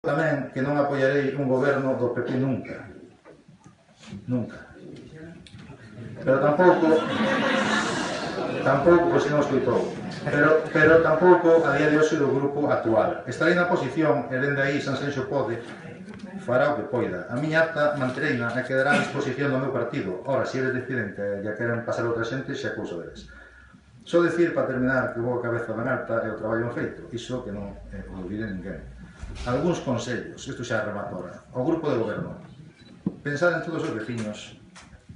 Tamén que non apoiarei un goberno do PP nunca. Nunca. Pero tampouco, pois non escoitou, pero tampouco a día de hoxe do grupo actual. Estarei na posición, e dende aí Sanxenxo pode, fará o que poida. A miña acta mantereina e quedará a disposición do meu partido. Ora, se eles deciden que ya queren pasar outra xente, xa é cousa deles. Só dicir, para terminar, que vou a cabeza ben alta e o traballo feito. Iso que non o olvide ninguén. Algúns consellos, isto xa remato ahora. O grupo de goberno. Pensar en todos os veciños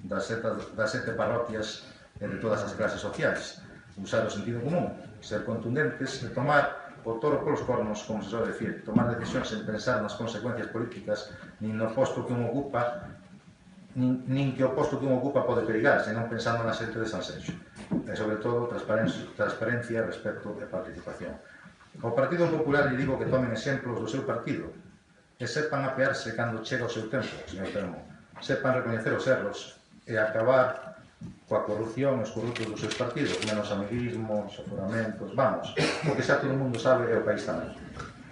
das 7 parroquias e de todas as clases sociais. Usar o sentido común, ser contundentes e tomar o toro polos cornos, como se soe decir, tomar decisións sen pensar nas consecuencias políticas nin no posto que un ocupa, nin que o posto que un ocupa pode perigar, senón pensando na xente de Sanxenxo. E, sobre todo, transparencia, respecto e participación. Ao Partido Popular lle digo que tomen exemplos do seu partido e sepan apearse cando chega o seu tempo, señor Termo. Sepan recoñecer os erros e acabar coa corrupción e os corruptos dos seus partidos, menos amiguismos, aforamentos, vamos, o que xa todo o mundo sabe e o país tamén.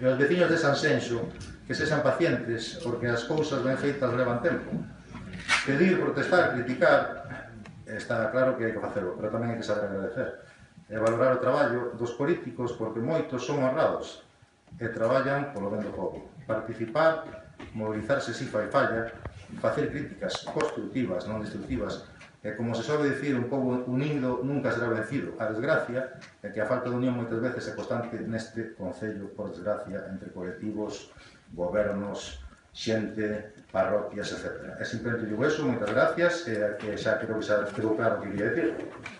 E os veciños de Sanxenxo que sexan pacientes porque as cousas ben feitas levan tempo. Pedir, protestar, criticar, está claro que hai que facelo, pero tamén hai que saber agradecer. E valorar o traballo dos políticos porque moitos son honrados e traballan polo ben do povo. Participar, mobilizarse si fai falla, facer críticas constructivas, non destructivas, e como se sobe dicir, un pobo unido nunca será vencido. A desgracia é que a falta de unión moitas veces é constante neste concello, por desgracia, entre colectivos, gobernos, xente, parroquias, etc. É simplemente digo eso, moitas gracias, e xa creo que xa quedou claro o que quería decir.